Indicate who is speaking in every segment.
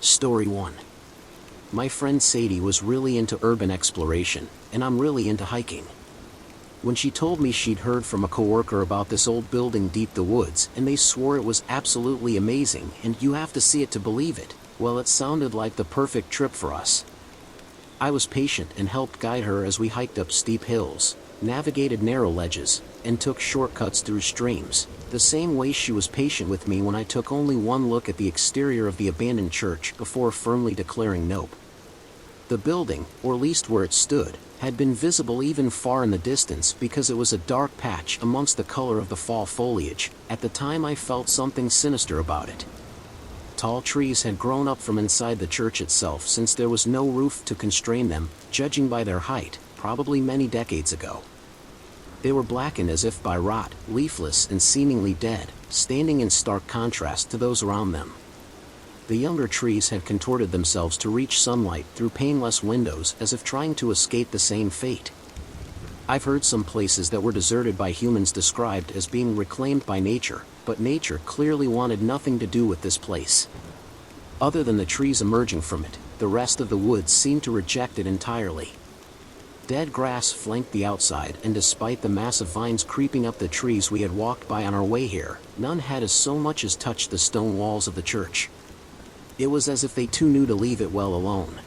Speaker 1: Story 1. My friend Sadie was really into urban exploration, and I'm really into hiking. When she told me she'd heard from a coworker about this old building deep the woods and they swore it was absolutely amazing and you have to see it to believe it, well, it sounded like the perfect trip for us. I was patient and helped guide her as we hiked up steep hills, navigated narrow ledges, and took shortcuts through streams, the same way she was patient with me when I took only one look at the exterior of the abandoned church before firmly declaring nope. The building, or at least where it stood, had been visible even far in the distance because it was a dark patch amongst the color of the fall foliage. At the time I felt something sinister about it. Tall trees had grown up from inside the church itself since there was no roof to constrain them, judging by their height, probably many decades ago. They were blackened as if by rot, leafless and seemingly dead, standing in stark contrast to those around them. The younger trees had contorted themselves to reach sunlight through paneless windows as if trying to escape the same fate. I've heard some places that were deserted by humans described as being reclaimed by nature, but nature clearly wanted nothing to do with this place. Other than the trees emerging from it, the rest of the woods seemed to reject it entirely. Dead grass flanked the outside, and despite the massive vines creeping up the trees we had walked by on our way here, none had as so much as touched the stone walls of the church. It was as if they too knew to leave it well alone.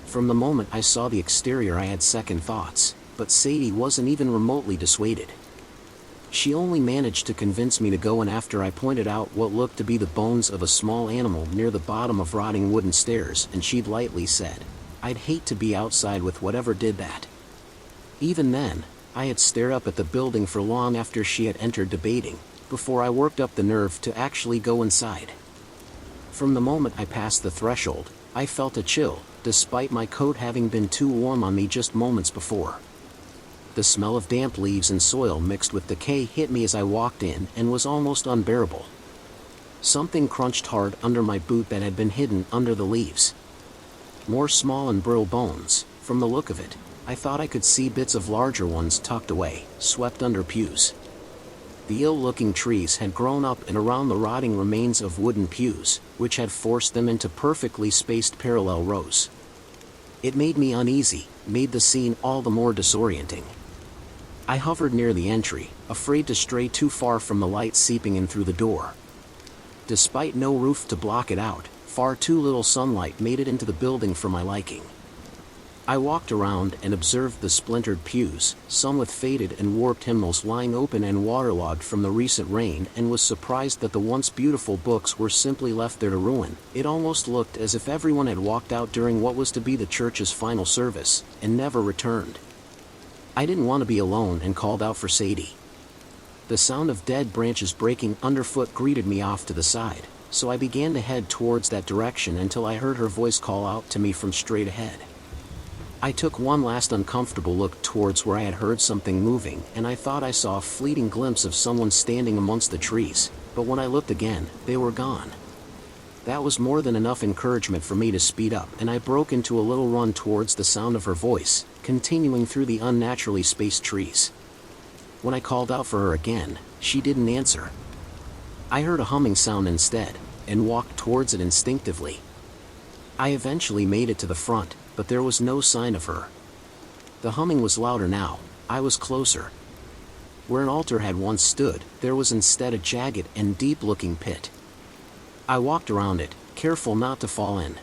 Speaker 1: From the moment I saw the exterior I had second thoughts, but Sadie wasn't even remotely dissuaded. She only managed to convince me to go in after I pointed out what looked to be the bones of a small animal near the bottom of rotting wooden stairs, and she'd lightly said, "I'd hate to be outside with whatever did that." Even then, I had stared up at the building for long after she had entered debating, before I worked up the nerve to actually go inside. From the moment I passed the threshold, I felt a chill, despite my coat having been too warm on me just moments before. The smell of damp leaves and soil mixed with decay hit me as I walked in and was almost unbearable. Something crunched hard under my boot that had been hidden under the leaves. More small and brittle bones. From the look of it, I thought I could see bits of larger ones tucked away, swept under pews. The ill-looking trees had grown up and around the rotting remains of wooden pews, which had forced them into perfectly spaced parallel rows. It made me uneasy, made the scene all the more disorienting. I hovered near the entry, afraid to stray too far from the light seeping in through the door. Despite no roof to block it out, far too little sunlight made it into the building for my liking. I walked around and observed the splintered pews, some with faded and warped hymnals lying open and waterlogged from the recent rain, and was surprised that the once beautiful books were simply left there to ruin. It almost looked as if everyone had walked out during what was to be the church's final service, and never returned. I didn't want to be alone and called out for Sadie. The sound of dead branches breaking underfoot greeted me off to the side, so I began to head towards that direction until I heard her voice call out to me from straight ahead. I took one last uncomfortable look towards where I had heard something moving, and I thought I saw a fleeting glimpse of someone standing amongst the trees, but when I looked again, they were gone. That was more than enough encouragement for me to speed up, and I broke into a little run towards the sound of her voice, continuing through the unnaturally spaced trees. When I called out for her again, she didn't answer. I heard a humming sound instead, and walked towards it instinctively. I eventually made it to the front, but there was no sign of her. The humming was louder now. I was closer. Where an altar had once stood, there was instead a jagged and deep-looking pit. I walked around it, careful not to fall in.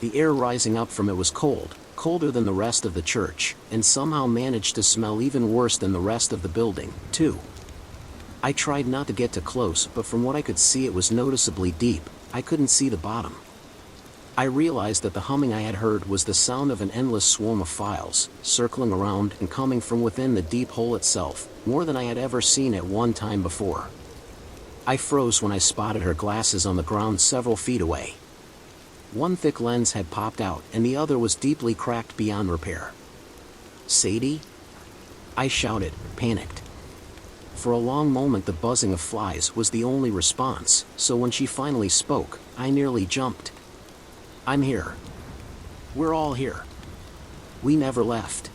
Speaker 1: The air rising up from it was cold, colder than the rest of the church, and somehow managed to smell even worse than the rest of the building, too. I tried not to get too close, but from what I could see it was noticeably deep. I couldn't see the bottom. I realized that the humming I had heard was the sound of an endless swarm of files, circling around and coming from within the deep hole itself, more than I had ever seen at one time before. I froze when I spotted her glasses on the ground several feet away. One thick lens had popped out, and the other was deeply cracked beyond repair. "Sadie?" I shouted, panicked. For a long moment the buzzing of flies was the only response, so when she finally spoke, I nearly jumped. "I'm here. We're all here. We never left."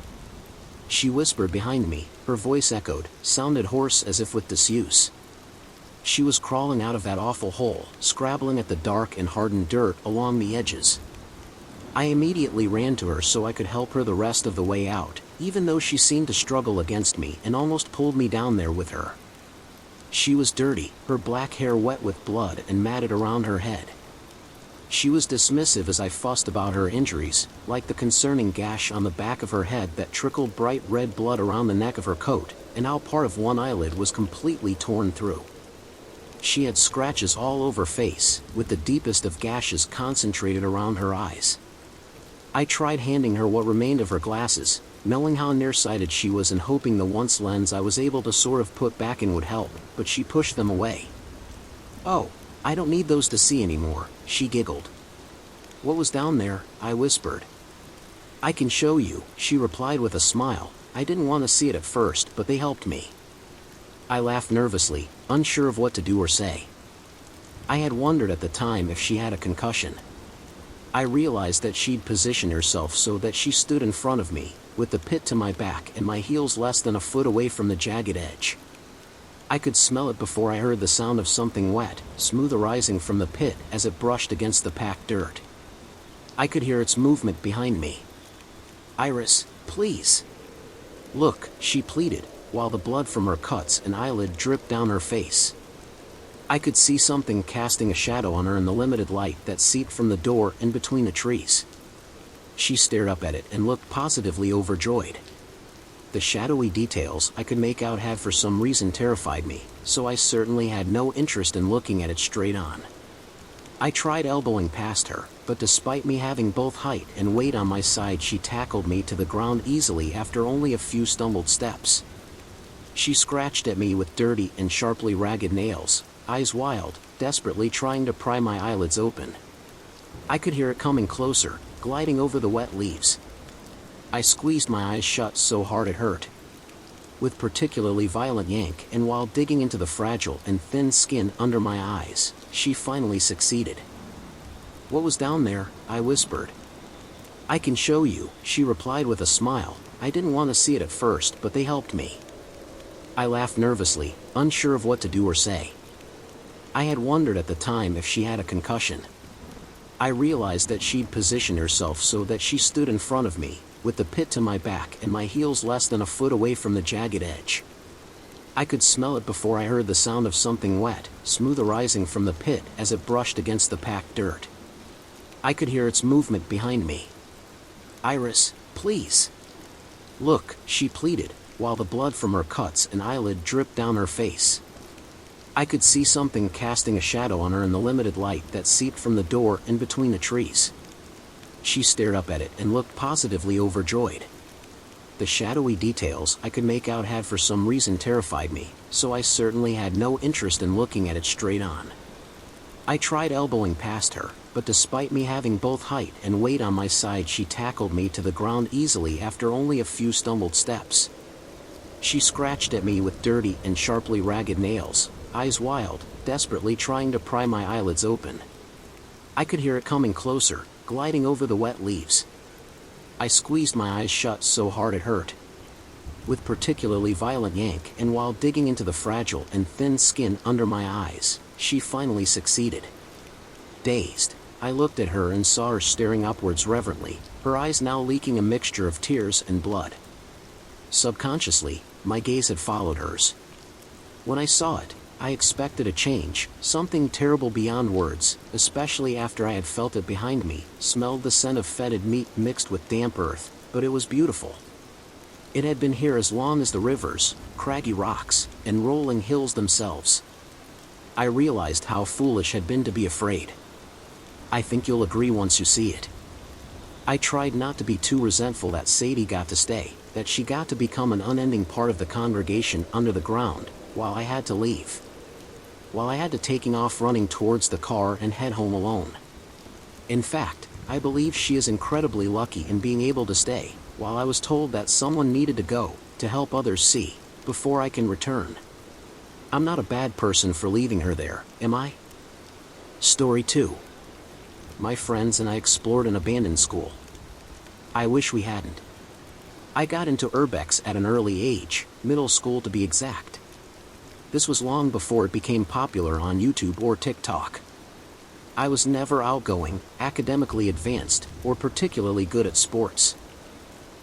Speaker 1: She whispered behind me, her voice echoed, sounded hoarse as if with disuse. She was crawling out of that awful hole, scrabbling at the dark and hardened dirt along the edges. I immediately ran to her so I could help her the rest of the way out, even though she seemed to struggle against me and almost pulled me down there with her. She was dirty, her black hair wet with blood and matted around her head. She was dismissive as I fussed about her injuries, like the concerning gash on the back of her head that trickled bright red blood around the neck of her coat, and how part of one eyelid was completely torn through. She had scratches all over her face, with the deepest of gashes concentrated around her eyes. I tried handing her what remained of her glasses, knowing how nearsighted she was and hoping the once lens I was able to sort of put back in would help, but she pushed them away. "Oh, I don't need those to see anymore," she giggled. "What was down there?" I whispered. "I can show you," she replied with a smile. "I didn't want to see it at first, but they helped me." I laughed nervously, unsure of what to do or say. I had wondered at the time if she had a concussion. I realized that she'd positioned herself so that she stood in front of me, with the pit to my back and my heels less than a foot away from the jagged edge. I could smell it before I heard the sound of something wet, smooth arising from the pit as it brushed against the packed dirt. I could hear its movement behind me. "Iris, please. Look," she pleaded, while the blood from her cuts and eyelid dripped down her face. I could see something casting a shadow on her in the limited light that seeped from the door and between the trees. She stared up at it and looked positively overjoyed. The shadowy details I could make out had for some reason terrified me, so I certainly had no interest in looking at it straight on. I tried elbowing past her, but despite me having both height and weight on my side, she tackled me to the ground easily after only a few stumbled steps. She scratched at me with dirty and sharply ragged nails, eyes wild, desperately trying to pry my eyelids open. I could hear it coming closer, gliding over the wet leaves. I squeezed my eyes shut so hard it hurt. With particularly violent yank, and while digging into the fragile and thin skin under my eyes, she finally succeeded. "What was down there?" I whispered. "I can show you," she replied with a smile. "I didn't want to see it at first, but they helped me." I laughed nervously, unsure of what to do or say. I had wondered at the time if she had a concussion. I realized that she'd positioned herself so that she stood in front of me, with the pit to my back and my heels less than a foot away from the jagged edge. I could smell it before I heard the sound of something wet, smooth arising from the pit as it brushed against the packed dirt. I could hear its movement behind me. "Iris, please. Look," she pleaded, while the blood from her cuts and eyelid dripped down her face. I could see something casting a shadow on her in the limited light that seeped from the door and between the trees. She stared up at it and looked positively overjoyed. The shadowy details I could make out had for some reason terrified me, so I certainly had no interest in looking at it straight on. I tried elbowing past her, but despite me having both height and weight on my side, she tackled me to the ground easily after only a few stumbled steps. She scratched at me with dirty and sharply ragged nails, eyes wild, desperately trying to pry my eyelids open. I could hear it coming closer, gliding over the wet leaves. I squeezed my eyes shut so hard it hurt. With particularly violent yank, and while digging into the fragile and thin skin under my eyes, she finally succeeded. Dazed, I looked at her and saw her staring upwards reverently, her eyes now leaking a mixture of tears and blood. Subconsciously, my gaze had followed hers. When I saw it, I expected a change, something terrible beyond words, especially after I had felt it behind me, smelled the scent of fetid meat mixed with damp earth, but it was beautiful. It had been here as long as the rivers, craggy rocks, and rolling hills themselves. I realized how foolish had been to be afraid. I think you'll agree once you see it. I tried not to be too resentful that Sadie got to stay, that she got to become an unending part of the congregation under the ground, while I had to leave. While I had to taking off running towards the car and head home alone. In fact, I believe she is incredibly lucky in being able to stay, while I was told that someone needed to go, to help others see, before I can return. I'm not a bad person for leaving her there, am I? Story 2. My friends and I explored an abandoned school. I wish we hadn't. I got into urbex at an early age, middle school to be exact. This was long before it became popular on YouTube or TikTok. I was never outgoing, academically advanced, or particularly good at sports.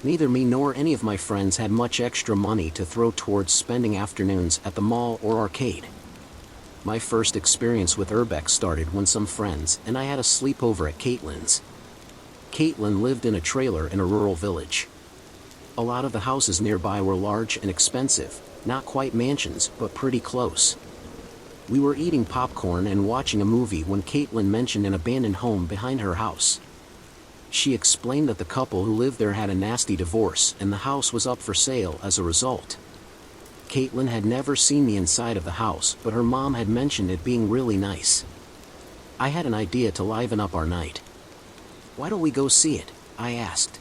Speaker 1: Neither me nor any of my friends had much extra money to throw towards spending afternoons at the mall or arcade. My first experience with urbex started when some friends and I had a sleepover at Caitlin's. Caitlin lived in a trailer in a rural village. A lot of the houses nearby were large and expensive, not quite mansions, but pretty close. We were eating popcorn and watching a movie when Caitlin mentioned an abandoned home behind her house. She explained that the couple who lived there had a nasty divorce and the house was up for sale as a result. Caitlin had never seen the inside of the house, but her mom had mentioned it being really nice. I had an idea to liven up our night. "Why don't we go see it?" I asked.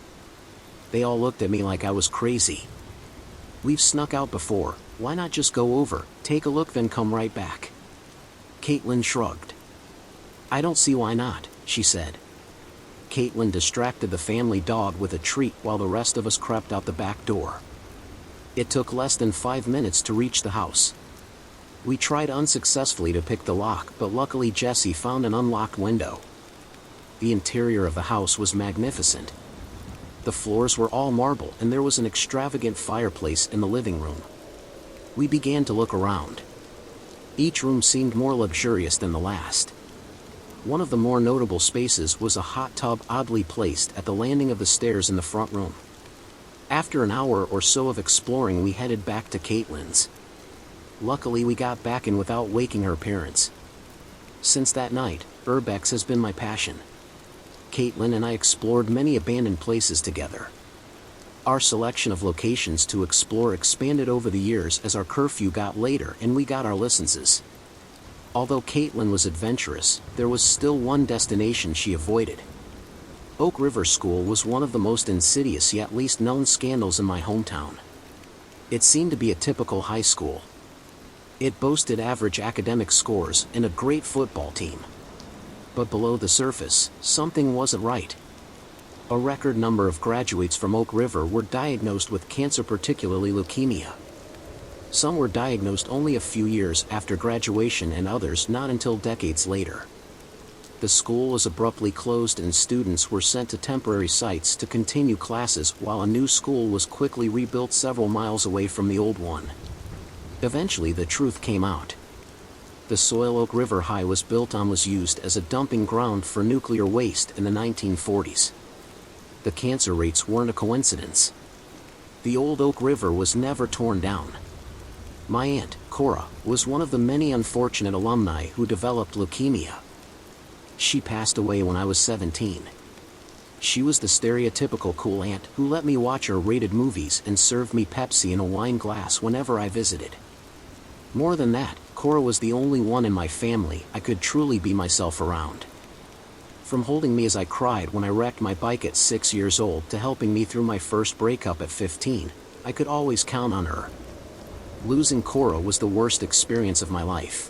Speaker 1: They all looked at me like I was crazy. "We've snuck out before, why not just go over, take a look then come right back?" Caitlin shrugged. "I don't see why not," she said. Caitlin distracted the family dog with a treat while the rest of us crept out the back door. It took less than 5 minutes to reach the house. We tried unsuccessfully to pick the lock, but luckily Jessie found an unlocked window. The interior of the house was magnificent. The floors were all marble and there was an extravagant fireplace in the living room. We began to look around. Each room seemed more luxurious than the last. One of the more notable spaces was a hot tub oddly placed at the landing of the stairs in the front room. After an hour or so of exploring, we headed back to Caitlin's. Luckily we got back in without waking her parents. Since that night, urbex has been my passion. Caitlin and I explored many abandoned places together. Our selection of locations to explore expanded over the years as our curfew got later and we got our licenses. Although Caitlin was adventurous, there was still one destination she avoided. Oak River School was one of the most insidious yet least known scandals in my hometown. It seemed to be a typical high school. It boasted average academic scores and a great football team. But below the surface, something wasn't right. A record number of graduates from Oak River were diagnosed with cancer, particularly leukemia. Some were diagnosed only a few years after graduation and others not until decades later. The school was abruptly closed and students were sent to temporary sites to continue classes while a new school was quickly rebuilt several miles away from the old one. Eventually the truth came out. The soil Oak River High was built on was used as a dumping ground for nuclear waste in the 1940s. The cancer rates weren't a coincidence. The old Oak River was never torn down. My aunt, Cora, was one of the many unfortunate alumni who developed leukemia. She passed away when I was 17. She was the stereotypical cool aunt who let me watch R-rated movies and served me Pepsi in a wine glass whenever I visited. More than that, Cora was the only one in my family I could truly be myself around. From holding me as I cried when I wrecked my bike at 6 years old to helping me through my first breakup at 15, I could always count on her. Losing Cora was the worst experience of my life.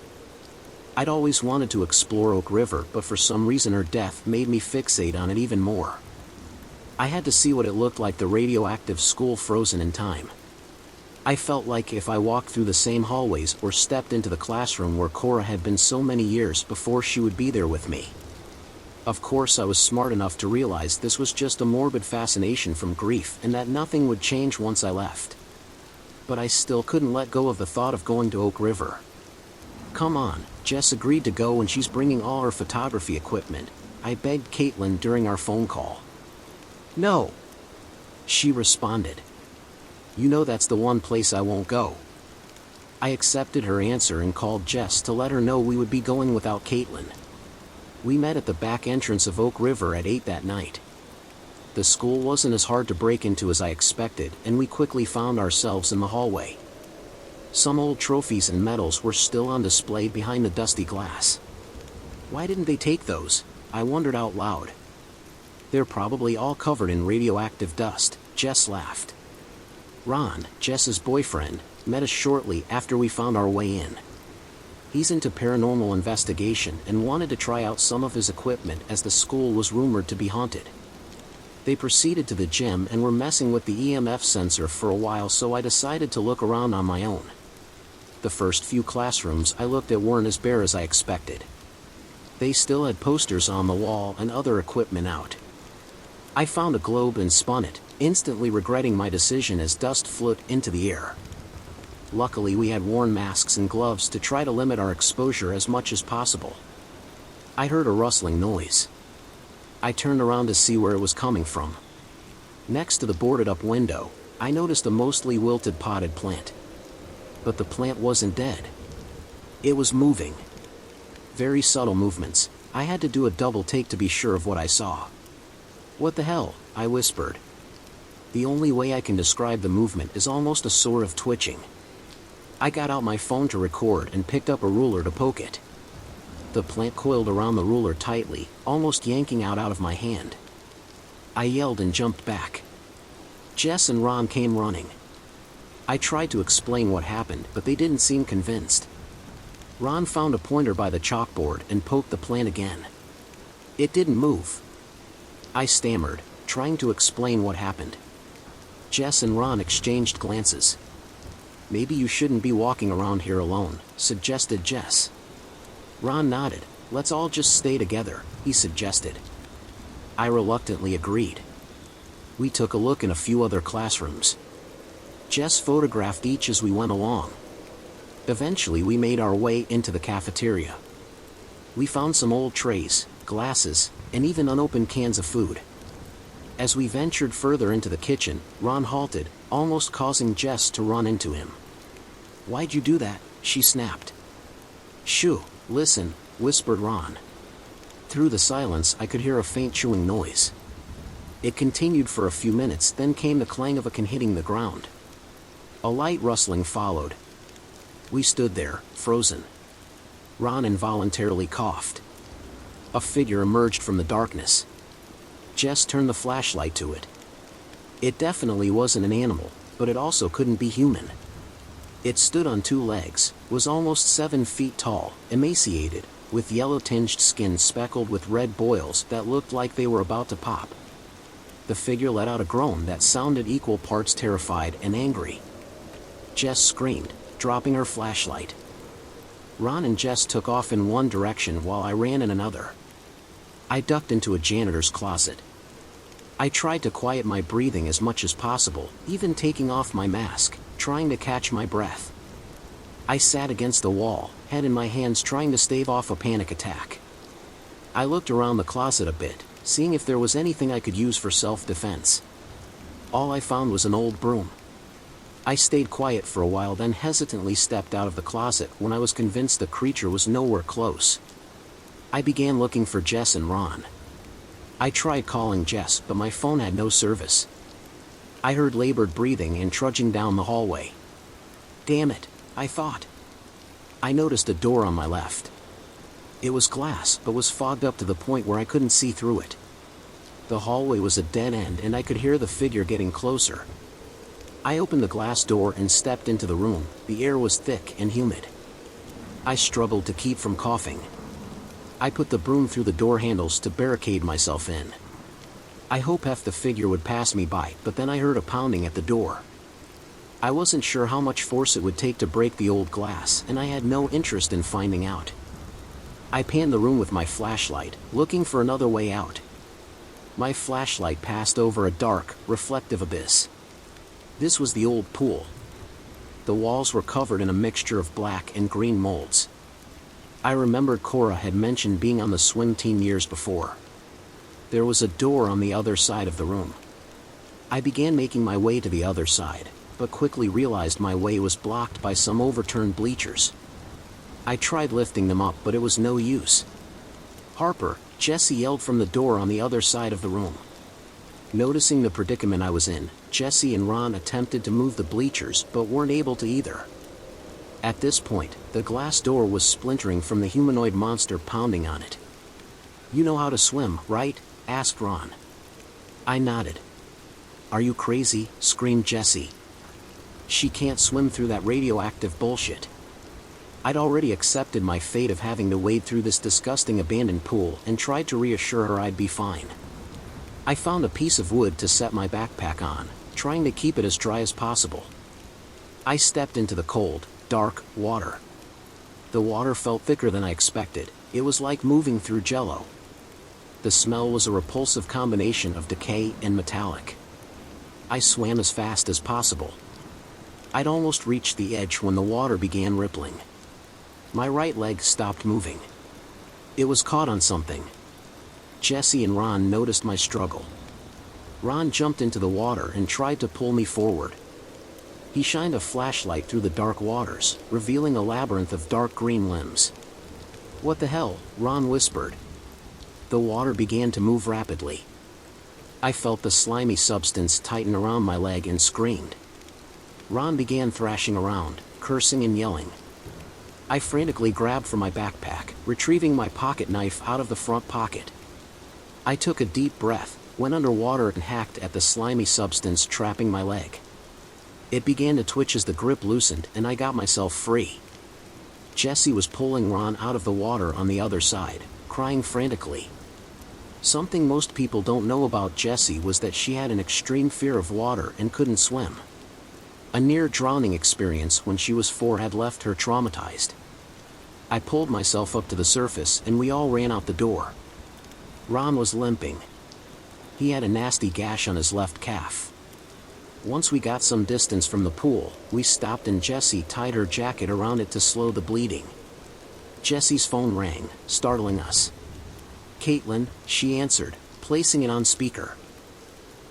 Speaker 1: I'd always wanted to explore Oak River, but for some reason her death made me fixate on it even more. I had to see what it looked like, the radioactive school frozen in time. I felt like if I walked through the same hallways or stepped into the classroom where Cora had been so many years before, she would be there with me. Of course I was smart enough to realize this was just a morbid fascination from grief and that nothing would change once I left. But I still couldn't let go of the thought of going to Oak River. "Come on," Jess agreed to go and she's bringing all her photography equipment, I begged Caitlin during our phone call. "No," she responded. "You know that's the one place I won't go." I accepted her answer and called Jess to let her know we would be going without Caitlin. We met at the back entrance of Oak River at 8 that night. The school wasn't as hard to break into as I expected, and we quickly found ourselves in the hallway. Some old trophies and medals were still on display behind the dusty glass. Why didn't they take those? I wondered out loud. They're probably all covered in radioactive dust, Jess laughed. Ron, Jess's boyfriend, met us shortly after we found our way in. He's into paranormal investigation and wanted to try out some of his equipment as the school was rumored to be haunted. They proceeded to the gym and were messing with the EMF sensor for a while, so I decided to look around on my own. the first few classrooms I looked at weren't as bare as I expected. They still had posters on the wall and other equipment out. I found a globe and spun it, instantly regretting my decision as dust flew into the air. Luckily we had worn masks and gloves to try to limit our exposure as much as possible. I heard a rustling noise. I turned around to see where it was coming from. Next to the boarded-up window, I noticed a mostly wilted potted plant. But the plant wasn't dead. It was moving. Very subtle movements. I had to do a double take to be sure of what I saw. "What the hell?" I whispered. The only way I can describe the movement is almost a sort of twitching. I got out my phone to record and picked up a ruler to poke it. The plant coiled around the ruler tightly, almost yanking out of my hand. I yelled and jumped back. Jess and Ron came running. I tried to explain what happened, but they didn't seem convinced. Ron found a pointer by the chalkboard and poked the plant again. It didn't move. I stammered, trying to explain what happened. Jess and Ron exchanged glances. "Maybe you shouldn't be walking around here alone," suggested Jess. Ron nodded. "Let's all just stay together," he suggested. I reluctantly agreed. We took a look in a few other classrooms. Jess photographed each as we went along. Eventually we made our way into the cafeteria. We found some old trays, glasses, and even unopened cans of food. As we ventured further into the kitchen, Ron halted, almost causing Jess to run into him. "Why'd you do that?" she snapped. "Shoo, listen," whispered Ron. Through the silence I could hear a faint chewing noise. It continued for a few minutes, then came the clang of a can hitting the ground. A light rustling followed. We stood there, frozen. Ron involuntarily coughed. A figure emerged from the darkness. Jess turned the flashlight to it. It definitely wasn't an animal, but it also couldn't be human. It stood on two legs, was almost 7 feet tall, emaciated, with yellow-tinged skin speckled with red boils that looked like they were about to pop. The figure let out a groan that sounded equal parts terrified and angry. Jess screamed, dropping her flashlight. Ron and Jess took off in one direction while I ran in another. I ducked into a janitor's closet. I tried to quiet my breathing as much as possible, even taking off my mask, trying to catch my breath. I sat against the wall, head in my hands, trying to stave off a panic attack. I looked around the closet a bit, seeing if there was anything I could use for self-defense. All I found was an old broom. I stayed quiet for a while, then hesitantly stepped out of the closet when I was convinced the creature was nowhere close. I began looking for Jess and Ron. I tried calling Jess, but my phone had no service. I heard labored breathing and trudging down the hallway. Damn it, I thought. I noticed a door on my left. It was glass, but was fogged up to the point where I couldn't see through it. The hallway was a dead end and I could hear the figure getting closer. I opened the glass door and stepped into the room. The air was thick and humid. I struggled to keep from coughing. I put the broom through the door handles to barricade myself in. I hoped the figure would pass me by, but then I heard a pounding at the door. I wasn't sure how much force it would take to break the old glass, and I had no interest in finding out. I panned the room with my flashlight, looking for another way out. My flashlight passed over a dark, reflective abyss. This was the old pool. The walls were covered in a mixture of black and green molds. I remembered Cora had mentioned being on the swim team years before. There was a door on the other side of the room. I began making my way to the other side, but quickly realized my way was blocked by some overturned bleachers. I tried lifting them up, but it was no use. "Harper," Jesse yelled from the door on the other side of the room. Noticing the predicament I was in, Jesse and Ron attempted to move the bleachers, but weren't able to either. At this point, the glass door was splintering from the humanoid monster pounding on it. "You know how to swim, right?" asked Ron. I nodded. "Are you crazy?" screamed Jesse. "She can't swim through that radioactive bullshit." I'd already accepted my fate of having to wade through this disgusting abandoned pool and tried to reassure her I'd be fine. I found a piece of wood to set my backpack on, trying to keep it as dry as possible. I stepped into the cold, dark water. The water felt thicker than I expected. It was like moving through jello. The smell was a repulsive combination of decay and metallic. I swam as fast as possible. I'd almost reached the edge when the water began rippling. My right leg stopped moving. It was caught on something. Jesse and Ron noticed my struggle. Ron jumped into the water and tried to pull me forward. He shined a flashlight through the dark waters, revealing a labyrinth of dark green limbs. "What the hell?" Ron whispered. The water began to move rapidly. I felt the slimy substance tighten around my leg and screamed. Ron began thrashing around, cursing and yelling. I frantically grabbed for my backpack, retrieving my pocket knife out of the front pocket. I took a deep breath, went underwater and hacked at the slimy substance trapping my leg. It began to twitch as the grip loosened and I got myself free. Jesse was pulling Ron out of the water on the other side, crying frantically. Something most people don't know about Jessie was that she had an extreme fear of water and couldn't swim. A near-drowning experience when she was 4 had left her traumatized. I pulled myself up to the surface and we all ran out the door. Ron was limping. He had a nasty gash on his left calf. Once we got some distance from the pool, we stopped and Jessie tied her jacket around it to slow the bleeding. Jessie's phone rang, startling us. "Caitlin," she answered, placing it on speaker.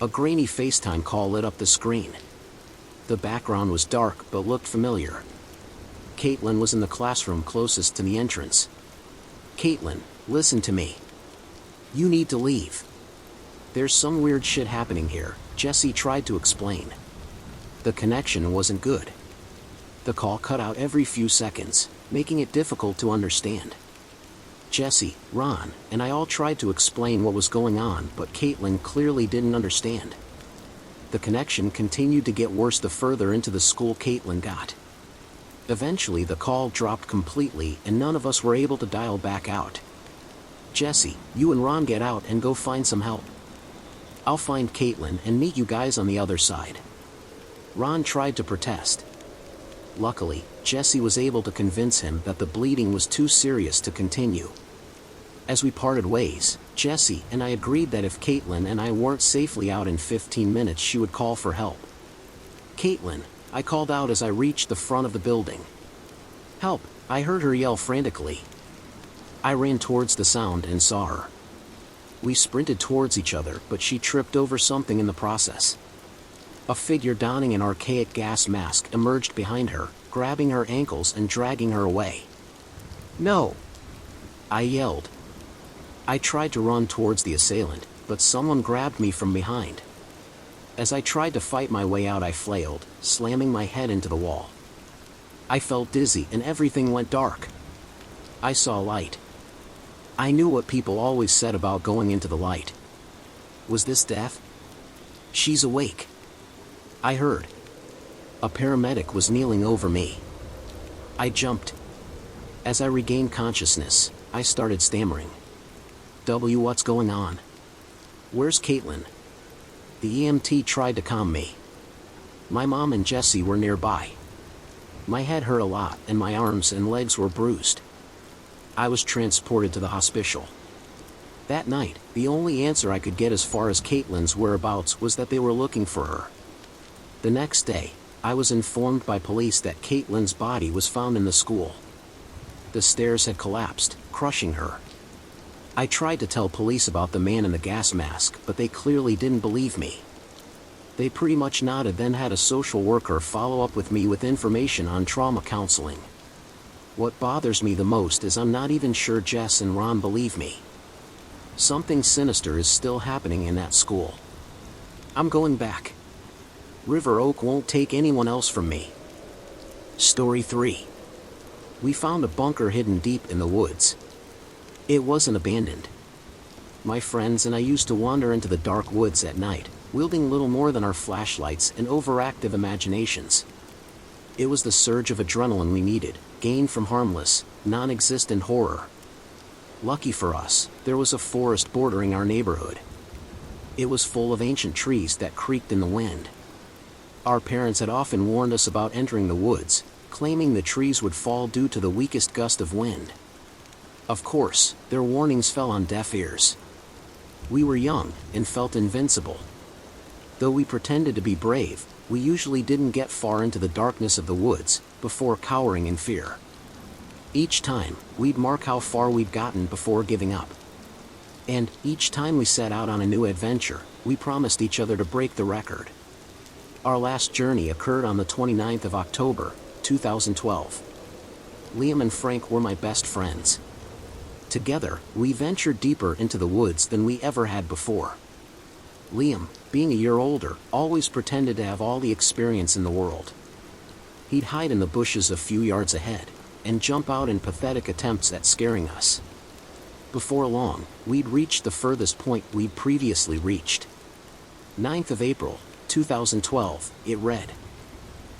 Speaker 1: A grainy FaceTime call lit up the screen. The background was dark but looked familiar. Caitlin was in the classroom closest to the entrance. "Caitlin, listen to me. You need to leave. There's some weird shit happening here," Jessie tried to explain. The connection wasn't good. The call cut out every few seconds, making it difficult to understand. Jesse, Ron, and I all tried to explain what was going on, but Caitlin clearly didn't understand. The connection continued to get worse the further into the school Caitlin got. Eventually the call dropped completely and none of us were able to dial back out. "Jesse, you and Ron get out and go find some help. I'll find Caitlin and meet you guys on the other side." Ron tried to protest. Luckily, Jesse was able to convince him that the bleeding was too serious to continue. As we parted ways, Jesse and I agreed that if Caitlin and I weren't safely out in 15 minutes she would call for help. "Caitlin," I called out as I reached the front of the building. "Help," I heard her yell frantically. I ran towards the sound and saw her. We sprinted towards each other, but she tripped over something in the process. A figure donning an archaic gas mask emerged behind her, grabbing her ankles and dragging her away. "No!" I yelled. I tried to run towards the assailant, but someone grabbed me from behind. As I tried to fight my way out I flailed, slamming my head into the wall. I felt dizzy and everything went dark. I saw light. I knew what people always said about going into the light. Was this death? "She's awake," I heard. A paramedic was kneeling over me. I jumped. As I regained consciousness, I started stammering. What's going on? Where's Caitlin?" The EMT tried to calm me. My mom and Jesse were nearby. My head hurt a lot and my arms and legs were bruised. I was transported to the hospital. That night, the only answer I could get as far as Caitlin's whereabouts was that they were looking for her. The next day, I was informed by police that Caitlin's body was found in the school. The stairs had collapsed, crushing her. I tried to tell police about the man in the gas mask, but they clearly didn't believe me. They pretty much nodded, then had a social worker follow up with me with information on trauma counseling. What bothers me the most is I'm not even sure Jess and Ron believe me. Something sinister is still happening in that school. I'm going back. River Oak won't take anyone else from me. Story 3. We found a bunker hidden deep in the woods. It wasn't abandoned. My friends and I used to wander into the dark woods at night, wielding little more than our flashlights and overactive imaginations. It was the surge of adrenaline we needed, gained from harmless, non-existent horror. Lucky for us, there was a forest bordering our neighborhood. It was full of ancient trees that creaked in the wind. Our parents had often warned us about entering the woods, claiming the trees would fall due to the weakest gust of wind. Of course, their warnings fell on deaf ears. We were young and felt invincible. Though we pretended to be brave, we usually didn't get far into the darkness of the woods before cowering in fear. Each time, we'd mark how far we'd gotten before giving up. And each time we set out on a new adventure, we promised each other to break the record. Our last journey occurred on the 29th of October, 2012. Liam and Frank were my best friends. Together, we ventured deeper into the woods than we ever had before. Liam, being a year older, always pretended to have all the experience in the world. He'd hide in the bushes a few yards ahead, and jump out in pathetic attempts at scaring us. Before long, we'd reached the furthest point we'd previously reached. 9th of April, 2012, it read.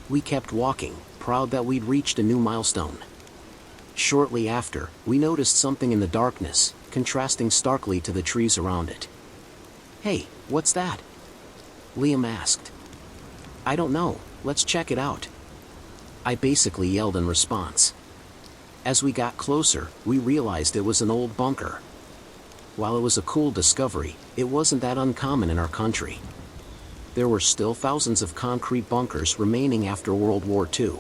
Speaker 1: We kept walking, proud that we'd reached a new milestone. Shortly after, we noticed something in the darkness, contrasting starkly to the trees around it. "Hey, what's that?" Liam asked. "I don't know, let's check it out," I basically yelled in response. As we got closer, we realized it was an old bunker. While it was a cool discovery, it wasn't that uncommon in our country. There were still thousands of concrete bunkers remaining after World War II.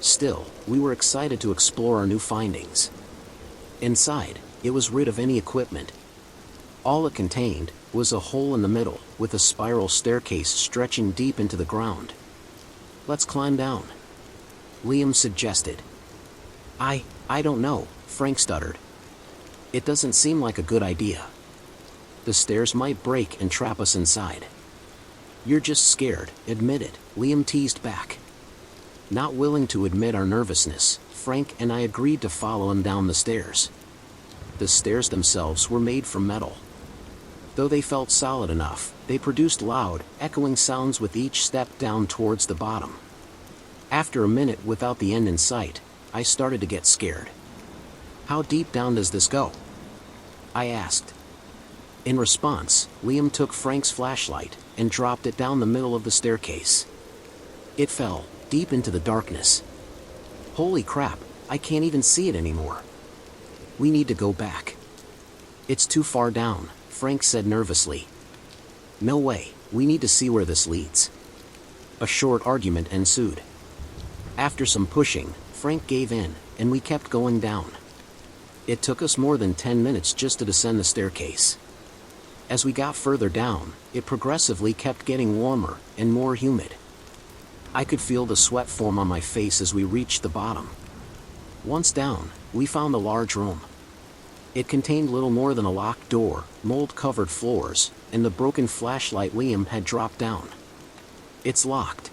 Speaker 1: Still, we were excited to explore our new findings. Inside, it was rid of any equipment. All it contained was a hole in the middle, with a spiral staircase stretching deep into the ground. "Let's climb down," Liam suggested. I don't know," Frank stuttered. "It doesn't seem like a good idea. The stairs might break and trap us inside." "You're just scared, admit it," Liam teased back. Not willing to admit our nervousness, Frank and I agreed to follow him down the stairs. The stairs themselves were made from metal. Though they felt solid enough, they produced loud, echoing sounds with each step down towards the bottom. After a minute without the end in sight, I started to get scared. "How deep down does this go?" I asked. In response, Liam took Frank's flashlight and dropped it down the middle of the staircase. It fell deep into the darkness. "Holy crap, I can't even see it anymore. We need to go back." "It's too far down," Frank said nervously. "No way, we need to see where this leads." A short argument ensued. After some pushing, Frank gave in, and we kept going down. It took us more than 10 minutes just to descend the staircase. As we got further down, it progressively kept getting warmer and more humid. I could feel the sweat form on my face as we reached the bottom. Once down, we found a large room. It contained little more than a locked door, mold-covered floors, and the broken flashlight Liam had dropped down. "It's locked."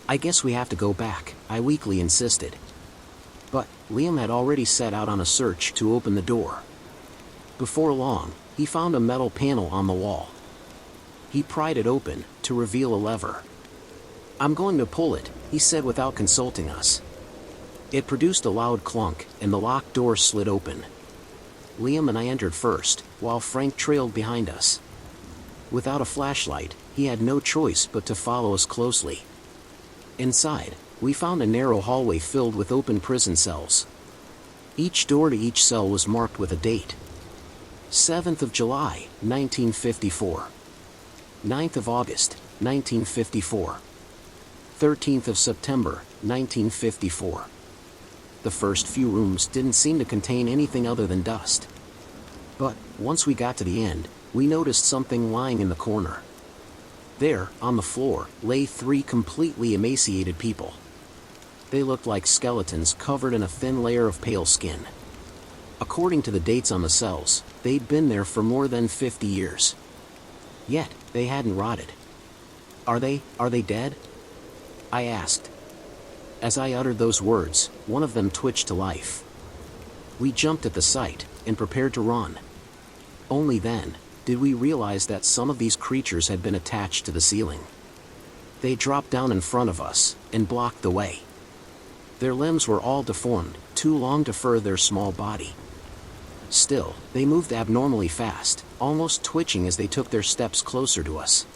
Speaker 1: "I guess we have to go back," I weakly insisted. But Liam had already set out on a search to open the door. Before long, he found a metal panel on the wall. He pried it open to reveal a lever. "I'm going to pull it," he said without consulting us. It produced a loud clunk, and the locked door slid open. Liam and I entered first, while Frank trailed behind us. Without a flashlight, he had no choice but to follow us closely. Inside, we found a narrow hallway filled with open prison cells. Each door to each cell was marked with a date. 7th of July, 1954. 9th of August, 1954. 13th of September, 1954. The first few rooms didn't seem to contain anything other than dust. But once we got to the end, we noticed something lying in the corner. There, on the floor, lay 3 completely emaciated people. They looked like skeletons covered in a thin layer of pale skin. According to the dates on the cells, they'd been there for more than 50 years. Yet, they hadn't rotted. Are they dead?" I asked. As I uttered those words, one of them twitched to life. We jumped at the sight and prepared to run. Only then did we realize that some of these creatures had been attached to the ceiling. They dropped down in front of us and blocked the way. Their limbs were all deformed, too long to fur their small body. Still, they moved abnormally fast, almost twitching as they took their steps closer to us.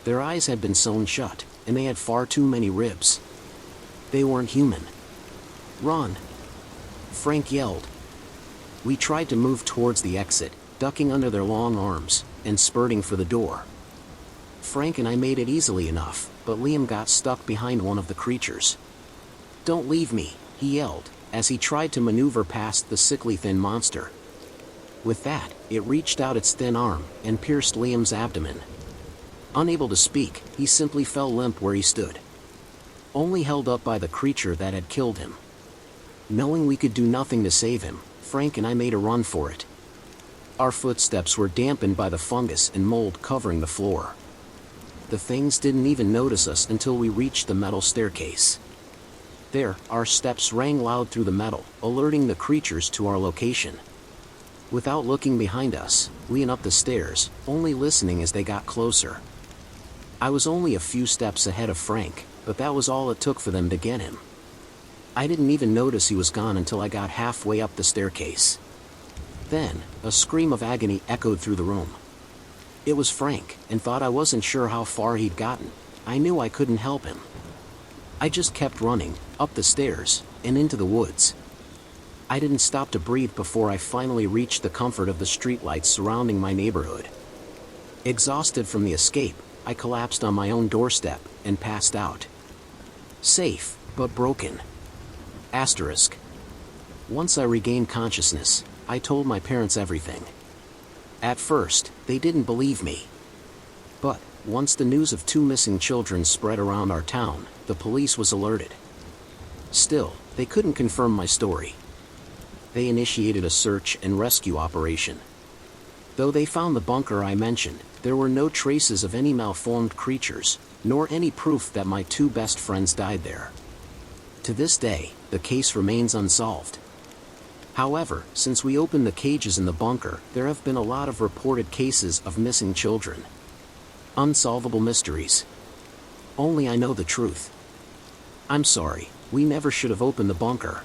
Speaker 1: Their eyes had been sewn shut, and they had far too many ribs. They weren't human. "Run!" Frank yelled. We tried to move towards the exit, ducking under their long arms, and spurting for the door. Frank and I made it easily enough, but Liam got stuck behind one of the creatures. "Don't leave me," he yelled, as he tried to maneuver past the sickly thin monster. With that, it reached out its thin arm and pierced Liam's abdomen. Unable to speak, he simply fell limp where he stood, only held up by the creature that had killed him. Knowing we could do nothing to save him, Frank and I made a run for it. Our footsteps were dampened by the fungus and mold covering the floor. The things didn't even notice us until we reached the metal staircase. There, our steps rang loud through the metal, alerting the creatures to our location. Without looking behind us, we went up the stairs, only listening as they got closer. I was only a few steps ahead of Frank, but that was all it took for them to get him. I didn't even notice he was gone until I got halfway up the staircase. Then, a scream of agony echoed through the room. It was Frank, and thought I wasn't sure how far he'd gotten. I knew I couldn't help him. I just kept running, up the stairs, and into the woods. I didn't stop to breathe before I finally reached the comfort of the streetlights surrounding my neighborhood. Exhausted from the escape, I collapsed on my own doorstep and passed out. Safe, but broken. Asterisk. Once I regained consciousness, I told my parents everything. At first, they didn't believe me. But, once the news of 2 missing children spread around our town, the police was alerted. Still, they couldn't confirm my story. They initiated a search and rescue operation. Though they found the bunker I mentioned, there were no traces of any malformed creatures, nor any proof that my 2 best friends died there. To this day, the case remains unsolved. However, since we opened the cages in the bunker, there have been a lot of reported cases of missing children. Unsolvable mysteries. Only I know the truth. I'm sorry, we never should have opened the bunker.